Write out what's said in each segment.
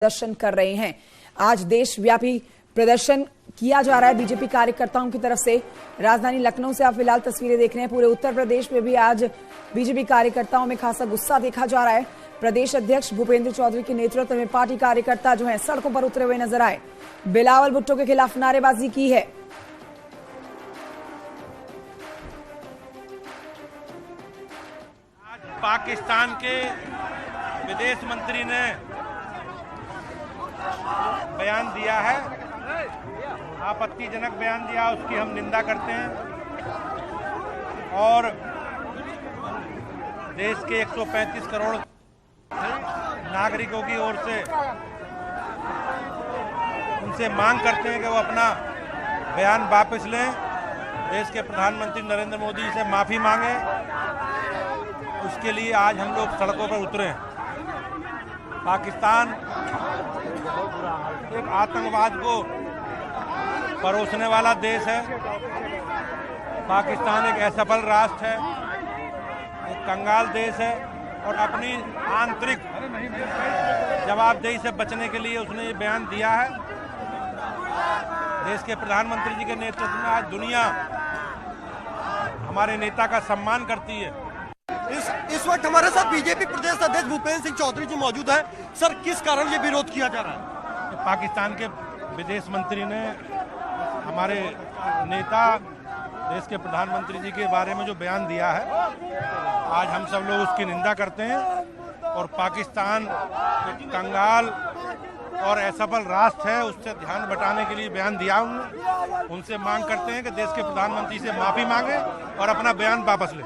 प्रदर्शन कर रहे हैं। आज देशव्यापी प्रदर्शन किया जा रहा है बीजेपी कार्यकर्ताओं की तरफ से। राजधानी लखनऊ से आप फिलहाल तस्वीरें देख रहे हैं। पूरे उत्तर प्रदेश में भी आज बीजेपी कार्यकर्ताओं में खासा गुस्सा देखा जा रहा है। प्रदेश अध्यक्ष भूपेंद्र चौधरी के नेतृत्व में पार्टी कार्यकर्ता जो है सड़कों पर उतरे हुए नजर आए। बिलावल भुट्टो के खिलाफ नारेबाजी की है। पाकिस्तान के विदेश मंत्री ने बयान दिया है, आपत्तिजनक बयान दिया, उसकी हम निंदा करते हैं और देश के 135 करोड़ नागरिकों की ओर से उनसे मांग करते हैं कि वो अपना बयान वापस लें। देश के प्रधानमंत्री नरेंद्र मोदी से माफी मांगे। उसके लिए आज हम लोग सड़कों पर उतरे हैं। पाकिस्तान एक आतंकवाद को परोसने वाला देश है। पाकिस्तान एक असफल राष्ट्र है, एक कंगाल देश है और अपनी आंतरिक जवाबदेही से बचने के लिए उसने ये बयान दिया है। देश के प्रधानमंत्री जी के नेतृत्व में आज दुनिया हमारे नेता का सम्मान करती है। इस वक्त हमारे साथ बीजेपी प्रदेश अध्यक्ष भूपेंद्र सिंह चौधरी जी मौजूद हैं। सर, किस कारण ये विरोध किया जा रहा है? पाकिस्तान के विदेश मंत्री ने हमारे नेता देश के प्रधानमंत्री जी के बारे में जो बयान दिया है, आज हम सब लोग उसकी निंदा करते हैं और पाकिस्तान एक कंगाल और असफल राष्ट्र है, उससे ध्यान बटाने के लिए बयान दिया उनसे मांग करते हैं कि देश के प्रधानमंत्री से माफी मांगे और अपना बयान वापस ले।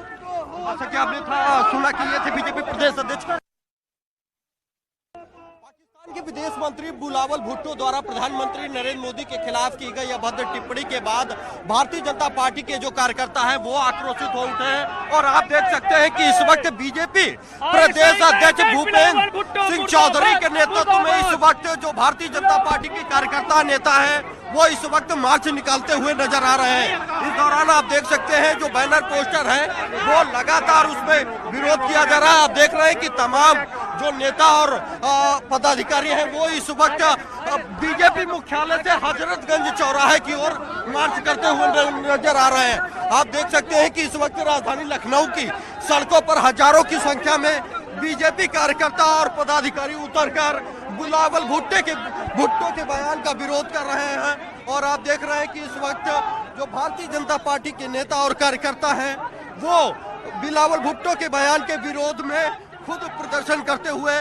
अच्छा, क्या आपने सुना कि ये थे बीजेपी प्रदेश अध्यक्ष? पाकिस्तान के विदेश मंत्री बिलावल भुट्टो द्वारा प्रधानमंत्री नरेंद्र मोदी के खिलाफ की गई अभद्र टिप्पणी के बाद भारतीय जनता पार्टी के जो कार्यकर्ता हैं वो आक्रोशित हो उठे हैं और आप देख सकते हैं कि इस वक्त बीजेपी प्रदेश अध्यक्ष भूपेंद्र सिंह चौधरी के नेतृत्व में इस वक्त जो भारतीय जनता पार्टी के कार्यकर्ता नेता है वो इस वक्त मार्च निकालते हुए नजर आ रहे हैं। इस दौरान आप देख सकते हैं जो बैनर पोस्टर है वो लगातार उसमें विरोध किया जा रहा है। आप देख रहे हैं कि तमाम जो नेता और पदाधिकारी हैं वो इस वक्त बीजेपी मुख्यालय से हजरतगंज चौराहे की ओर मार्च करते हुए नजर आ रहे हैं। आप देख सकते हैं कि इस वक्त राजधानी लखनऊ की सड़कों पर हजारों की संख्या में बीजेपी कार्यकर्ता और पदाधिकारी उतरकर बिलावल भुट्टो के बयान का विरोध कर रहे हैं और आप देख रहे हैं कि इस वक्त जो भारतीय जनता पार्टी के नेता और कार्यकर्ता हैं वो बिलावल भुट्टो के बयान के विरोध में खुद प्रदर्शन करते हुए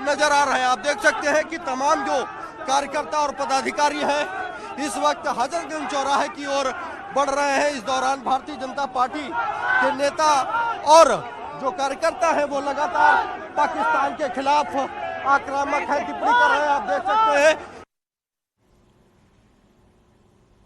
नजर आ रहे हैं। आप देख सकते हैं कि तमाम जो कार्यकर्ता और पदाधिकारी हैं इस वक्त हजरतगंज चौराहे की ओर बढ़ रहे हैं। इस दौरान भारतीय जनता पार्टी के नेता और जो कार्यकर्ता है वो लगातार पाकिस्तान के खिलाफ आक्रामक है, टिप्पणी कर रहे हैं। आप देख सकते हैं।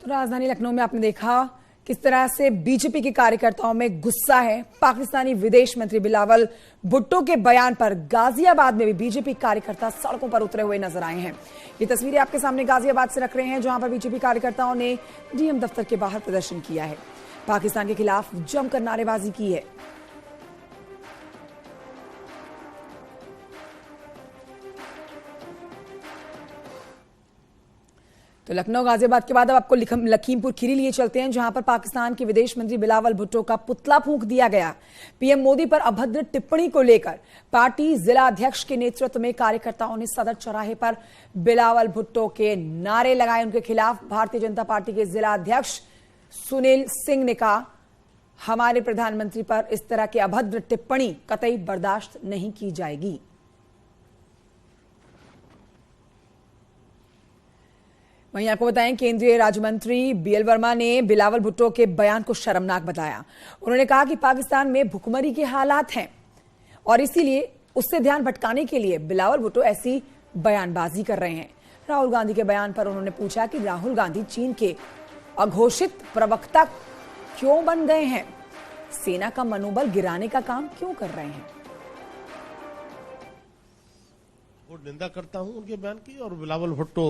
तो राजधानी लखनऊ में आपने देखा किस तरह से बीजेपी के कार्यकर्ताओं में गुस्सा है। पाकिस्तानी विदेश मंत्री बिलावल भुट्टो के बयान पर गाजियाबाद में भी बीजेपी कार्यकर्ता सड़कों पर उतरे हुए नजर आए हैं। ये तस्वीरें आपके सामने गाजियाबाद से रख रहे हैं जहां पर बीजेपी कार्यकर्ताओं ने डीएम दफ्तर के बाहर प्रदर्शन किया है। पाकिस्तान के खिलाफ जमकर नारेबाजी की है। तो लखनऊ गाजियाबाद के बाद अब आपको लखीमपुर खीरी लिए चलते हैं जहां पर पाकिस्तान के विदेश मंत्री बिलावल भुट्टो का पुतला फूंक दिया गया। पीएम मोदी पर अभद्र टिप्पणी को लेकर पार्टी जिला अध्यक्ष के नेतृत्व में कार्यकर्ताओं ने सदर चौराहे पर बिलावल भुट्टो के नारे लगाए। उनके खिलाफ भारतीय जनता पार्टी के जिला अध्यक्ष सुनील सिंह ने कहा, हमारे प्रधानमंत्री पर इस तरह की अभद्र टिप्पणी कतई बर्दाश्त नहीं की जाएगी। वहीं आपको बताएं, केंद्रीय राज्य मंत्री बीएल वर्मा ने बिलावल भुट्टो के बयान को शर्मनाक बताया। उन्होंने कहा कि पाकिस्तान में भुखमरी के हालात हैं और इसीलिए उससे ध्यान भटकाने के लिए बिलावल भुट्टो ऐसी बयानबाजी कर रहे हैं। राहुल गांधी के बयान पर उन्होंने पूछा कि राहुल गांधी चीन के अघोषित प्रवक्ता क्यों बन गए हैं, सेना का मनोबल गिराने का काम क्यों कर रहे हैं। निंदा करता हूं उनके बयान की। और बिलावल भुट्टो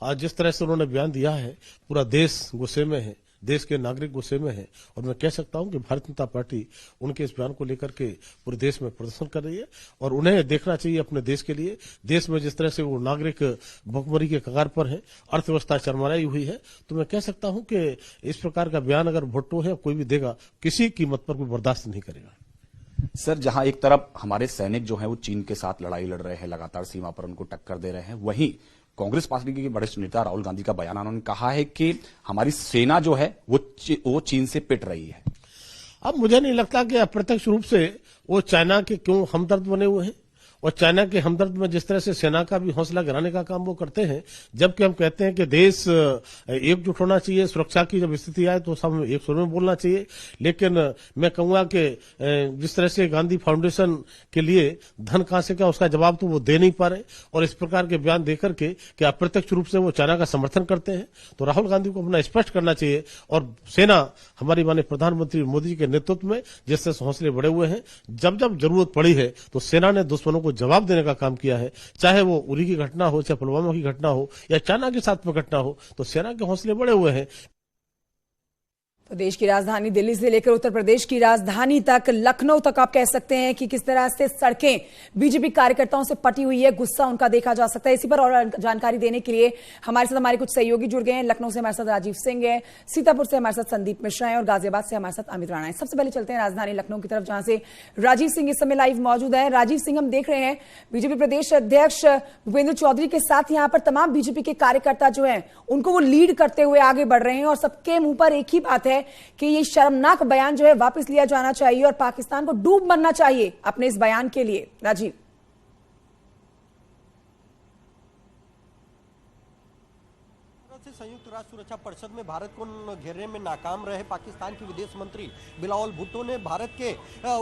आज जिस तरह से उन्होंने बयान दिया है, पूरा देश गुस्से में है। देश के नागरिक गुस्से में हैं और मैं कह सकता हूं कि भारतीय जनता पार्टी उनके इस बयान को लेकर के पूरे देश में प्रदर्शन कर रही है और उन्हें देखना चाहिए अपने देश के लिए। देश में जिस तरह से वो नागरिक भुखमरी के कगार पर है, अर्थव्यवस्था चरमराई हुई है, तो मैं कह सकता हूं कि इस प्रकार का बयान अगर भुट्टो है कोई भी देगा, किसी कीमत पर कोई बर्दाश्त नहीं करेगा। सर, जहां एक तरफ हमारे सैनिक जो है वो चीन के साथ लड़ाई लड़ रहे हैं, लगातार सीमा पर उनको टक्कर दे रहे हैं, वहीं कांग्रेस पार्टी के वरिष्ठ नेता राहुल गांधी का बयान, उन्होंने कहा है कि हमारी सेना जो है वो चीन से पिट रही है। अब मुझे नहीं लगता कि अप्रत्यक्ष रूप से वो चाइना के क्यों हमदर्द बने हुए हैं और चाइना के हमदर्द में जिस तरह से सेना का भी हौसला गिराने का काम वो करते हैं, जबकि हम कहते हैं कि देश एकजुट होना चाहिए, सुरक्षा की जब स्थिति आए तो सब एक सुर में बोलना चाहिए। लेकिन मैं कहूंगा कि जिस तरह से गांधी फाउंडेशन के लिए धन कहां से क्या, उसका जवाब तो वो दे नहीं पा रहे और इस प्रकार के बयान देकर के कि अप्रत्यक्ष रूप से वो चाइना का समर्थन करते हैं, तो राहुल गांधी को अपना स्पष्ट करना चाहिए। और सेना हमारी माननीय प्रधानमंत्री मोदी जी के नेतृत्व में जिस तरह से हौसले बढ़े हुए हैं, जब जब जरूरत पड़ी है तो सेना ने दुश्मनों को जवाब देने का काम किया है, चाहे वो उरी की घटना हो, चाहे पुलवामा की घटना हो या चाइना के साथ में घटना हो, तो सेना के हौसले बढ़े हुए हैं। तो देश की राजधानी दिल्ली से लेकर उत्तर प्रदेश की राजधानी तक, लखनऊ तक आप कह सकते हैं कि किस तरह से सड़कें बीजेपी कार्यकर्ताओं से पटी हुई है, गुस्सा उनका देखा जा सकता है। इसी पर और जानकारी देने के लिए हमारे साथ हमारे कुछ सहयोगी जुड़ गए हैं। लखनऊ से हमारे साथ राजीव सिंह है, सीतापुर से हमारे साथ संदीप मिश्रा है और गाजियाबाद से हमारे साथ अमित राणा है। सबसे पहले चलते हैं राजधानी लखनऊ की तरफ, जहां से राजीव सिंह इस समय लाइव मौजूद है। राजीव सिंह, हम देख रहे हैं बीजेपी प्रदेश अध्यक्ष भूपेंद्र चौधरी के साथ यहां पर तमाम बीजेपी के कार्यकर्ता जो है उनको वो लीड करते हुए आगे बढ़ रहे हैं और सबके मुंह पर एक ही बात है कि ये शर्मनाक बयान जो है वापस लिया जाना चाहिए और पाकिस्तान को डूब मरना चाहिए अपने इस बयान के लिए। राजीव, संयुक्त राष्ट्र सुरक्षा परिषद में भारत को घेरने में नाकाम रहे पाकिस्तान के विदेश मंत्री बिलावल भुट्टो ने भारत के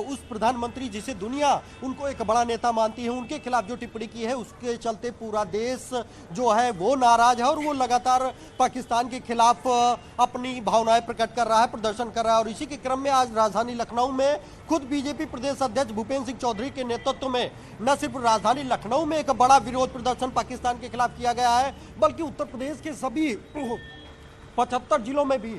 उस प्रधानमंत्री जिसे दुनिया उनको एक बड़ा नेता मानती है, उनके खिलाफ जो टिप्पणी की है, उसके चलते पूरा देश जो है वो नाराज है और वो लगातार पाकिस्तान के खिलाफ अपनी भावनाएं प्रकट कर रहा है, प्रदर्शन कर रहा है। और इसी के क्रम में आज राजधानी लखनऊ में खुद बीजेपी प्रदेश अध्यक्ष भूपेंद्र सिंह चौधरी के नेतृत्व में न सिर्फ राजधानी लखनऊ में एक बड़ा विरोध प्रदर्शन पाकिस्तान के खिलाफ किया गया है, बल्कि उत्तर प्रदेश के सभी 75 जिलों में भी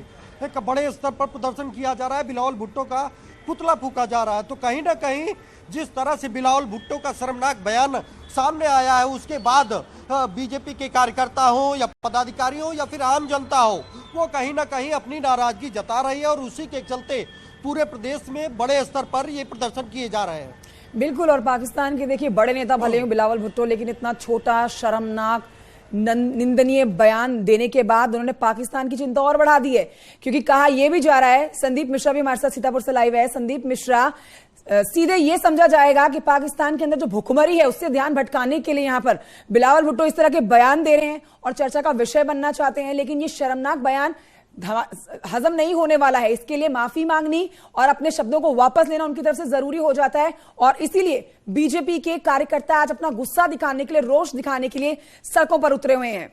एक बड़े स्तर पर प्रदर्शन किया जा रहा है। बिलावल भुट्टो का पुतला फूका जा रहा है। तो कहीं ना कहीं जिस तरह से बिलावल भुट्टो का शर्मनाक बयान सामने आया है, उसके बाद बीजेपी के कार्यकर्ता हो या पदाधिकारी हो या फिर आम जनता हो, वो कहीं ना कहीं अपनी नाराजगी जता रही है और उसी के चलते पूरे प्रदेश में बड़े स्तर पर ये प्रदर्शन किए जा रहे हैं। बिल्कुल, और पाकिस्तान के देखिए बड़े नेता भले हो बिलावल भुट्टो, लेकिन इतना छोटा शर्मनाक निंदनीय बयान देने के बाद उन्होंने पाकिस्तान की चिंता और बढ़ा दी है, क्योंकि कहा यह भी जा रहा है, संदीप मिश्रा भी हमारे साथ सीतापुर से लाइव है। संदीप मिश्रा, सीधे ये समझा जाएगा कि पाकिस्तान के अंदर जो भुखमरी है उससे ध्यान भटकाने के लिए यहां पर बिलावल भुट्टो इस तरह के बयान दे रहे हैं और चर्चा का विषय बनना चाहते हैं, लेकिन ये शर्मनाक बयान हजम नहीं होने वाला है। इसके लिए माफी मांगनी और अपने शब्दों को वापस लेना उनकी तरफ से जरूरी हो जाता है और इसीलिए बीजेपी के कार्यकर्ता आज अपना गुस्सा दिखाने के लिए, रोष दिखाने के लिए सड़कों पर उतरे हुए हैं।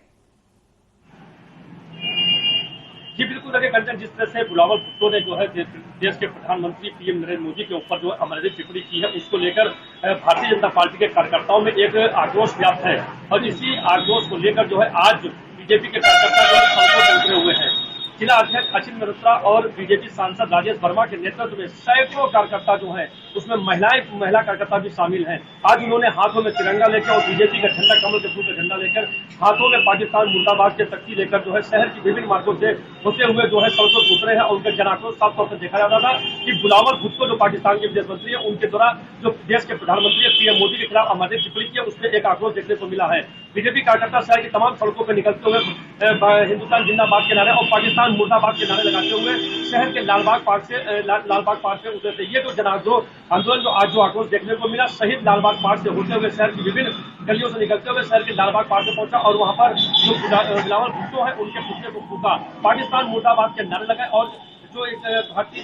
जी बिल्कुल, देखिए कंचन, जिस तरह से बिलावल भुट्टो ने जो है देश के प्रधानमंत्री पीएम नरेंद्र मोदी के ऊपर जो अमर्यादित टिप्पणी की है, उसको लेकर भारतीय जनता पार्टी के कार्यकर्ताओं में एक आक्रोश व्याप्त है और इसी आक्रोश को लेकर जो है आज बीजेपी के कार्यकर्ता जो सड़कों पर उतरे हुए हैं। जिला अध्यक्ष अचिल मल्होत्रा और बीजेपी सांसद राजेश वर्मा के नेतृत्व में सैकड़ों कार्यकर्ता जो हैं, उसमें महिला कार्यकर्ता भी शामिल हैं। आज उन्होंने हाथों में तिरंगा लेकर और बीजेपी का झंडा, कमल के फूल का झंडा लेकर, हाथों में पाकिस्तान मुर्दाबाद के तख्ती लेकर जो है शहर की विभिन्न मार्गों से होते हुए जो है सड़कों पर उतरे हैं और उनका जनाक्रोश साफ तौर पर देखा जाता था कि बिलावल भुट्टो जो पाकिस्तान के विदेश मंत्री है, उनके द्वारा जो देश के प्रधानमंत्री पीएम मोदी के खिलाफ अमर्यादित टिप्पणी की है, उसमें एक आक्रोश देखने को मिला है। बीजेपी कार्यकर्ता शहर की तमाम सड़कों पर निकलते हुए हिंदुस्तान जिंदाबाद के नारे और पाकिस्तान मुर्दाबाद के नारे लगाते हुए शहर के लालबाग पार्क से उतरे थे। ये जो आंदोलन जो आज जो आक्रोश देखने को मिला, शहीद लालबाग पार्क से होते हुए शहर की विभिन्न गलियों से निकलते हुए शहर के लालबाग पार्क से पहुंचा और वहां पर जो बिलावल भुट्टो है उनके पुतले को फूका, पाकिस्तान मुर्दाबाद के नारे लगाए और जो एक भारतीय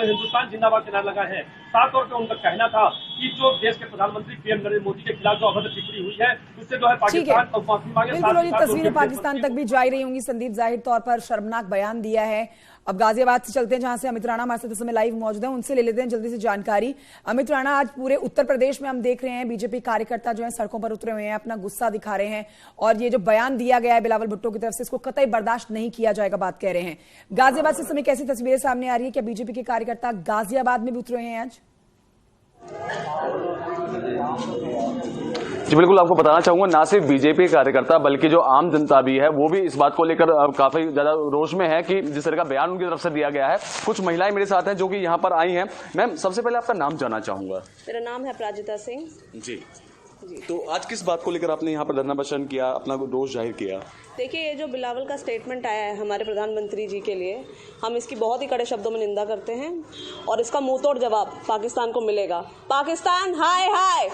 हिंदुस्तान जिंदाबाद के नारे लगाए हैं। साफ तौर पर उनका कहना था कि जो देश के प्रधानमंत्री पीएम नरेंद्र मोदी के खिलाफ जो अभद्र टिप्पणी हुई है उससे जो है पाकिस्तान और माफी मांगे। बिल्कुल, और ये तस्वीरें पाकिस्तान तक भी जारी रही होंगी। संदीप जाहिर तौर पर शर्मनाक बयान दिया है। अब गाजियाबाद से चलते हैं, जहां से अमित राणा हमारे साथ इस समय लाइव मौजूद है, उनसे ले लेते हैं जल्दी से जानकारी। अमित राणा, आज पूरे उत्तर प्रदेश में हम देख रहे हैं बीजेपी कार्यकर्ता जो है सड़कों पर उतरे हुए हैं, अपना गुस्सा दिखा रहे हैं, और ये जो बयान दिया गया है बिलावल भुट्टो की तरफ से, इसको कतई बर्दाश्त नहीं किया जाएगा बात कह रहे हैं। गाजियाबाद से इस समय कैसी तस्वीरें सामने आ रही है? क्या बीजेपी के कार्यकर्ता गाजियाबाद में भी उतरे हैं आज? जी बिल्कुल, आपको बताना चाहूंगा, ना सिर्फ बीजेपी कार्यकर्ता बल्कि जो आम जनता भी है वो भी इस बात को लेकर काफी ज्यादा रोष में है कि जिस तरह का बयान उनकी तरफ से दिया गया है। कुछ महिलाएं मेरे साथ हैं जो कि यहाँ पर आई हैं। मैम, सबसे पहले आपका नाम जानना चाहूंगा। मेरा नाम है प्राजिता सिंह। जी, तो आज किस बात को लेकर आपने यहाँ पर धरना प्रदर्शन किया, अपना रोष जाहिर किया? देखिए, ये जो बिलावल का स्टेटमेंट आया है हमारे प्रधानमंत्री जी के लिए, हम इसकी बहुत ही कड़े शब्दों में निंदा करते हैं और इसका मुंह तोड़ जवाब पाकिस्तान को मिलेगा। पाकिस्तान हाय हाय।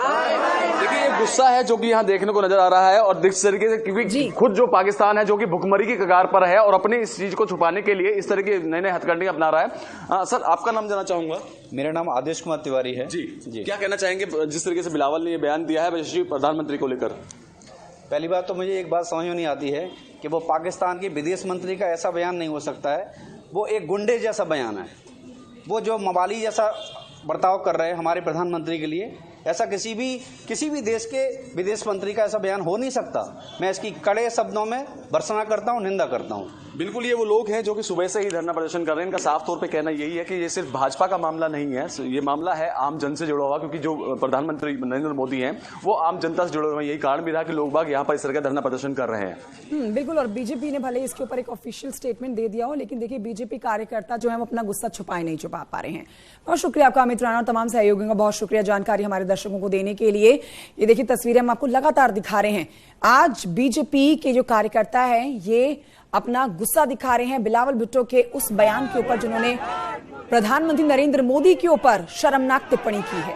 देखिए, ये गुस्सा है जो कि यहाँ देखने को नजर आ रहा है, और जिस तरीके से क्योंकि खुद जो पाकिस्तान है जो कि भुखमरी की कगार पर है और अपनी इस चीज को छुपाने के लिए इस तरह की नए नए हथकंडे अपना रहा है। सर, आपका नाम जानना चाहूंगा। मेरा नाम आदेश कुमार तिवारी है। जी, क्या कहना चाहेंगे जिस तरीके से बिलावल ने ये बयान दिया है यशस्वी प्रधानमंत्री को लेकर? पहली बात तो मुझे एक बात समझ में नहीं आती है कि वो पाकिस्तान के विदेश मंत्री का ऐसा बयान नहीं हो सकता है। वो एक गुंडे जैसा बयान है। वो जो मवाली जैसा बर्ताव कर रहे हैं हमारे प्रधानमंत्री के लिए, ऐसा किसी भी देश के विदेश मंत्री का ऐसा बयान हो नहीं सकता। मैं इसकी कड़े शब्दों में भर्त्सना करता हूं, निंदा करता हूं। बिल्कुल, ये वो लोग हैं जो कि सुबह से ही धरना प्रदर्शन कर रहे हैं। इनका साफ तौर पे कहना यही है कि ये सिर्फ भाजपा का मामला नहीं है, ये मामला है आम जन से जुड़ा हुआ, क्योंकि जो प्रधानमंत्री नरेंद्र मोदी हैं वो आम जनता से जुड़े हुए हैं। यही कारण भी रहा कि लोग बाग यहाँ पर इस तरह का धरना प्रदर्शन कर रहे हैं। बिल्कुल, और बीजेपी ने भले इसके ऊपर एक ऑफिशियल स्टेटमेंट दे दिया हो, लेकिन देखिए बीजेपी कार्यकर्ता जो है वो अपना गुस्सा नहीं छुपा पा रहे हैं। बहुत शुक्रिया आपका अमित राणा और तमाम सहयोगियों का बहुत शुक्रिया जानकारी हमारे दर्शकों को देने के लिए। ये देखिए तस्वीरें हम आपको लगातार दिखा रहे हैं। आज बीजेपी के जो कार्यकर्ता हैं ये अपना गुस्सा दिखा रहे हैं बिलावल भुट्टो के उस बयान के ऊपर जिन्होंने प्रधानमंत्री नरेंद्र मोदी के ऊपर शर्मनाक टिप्पणी की है।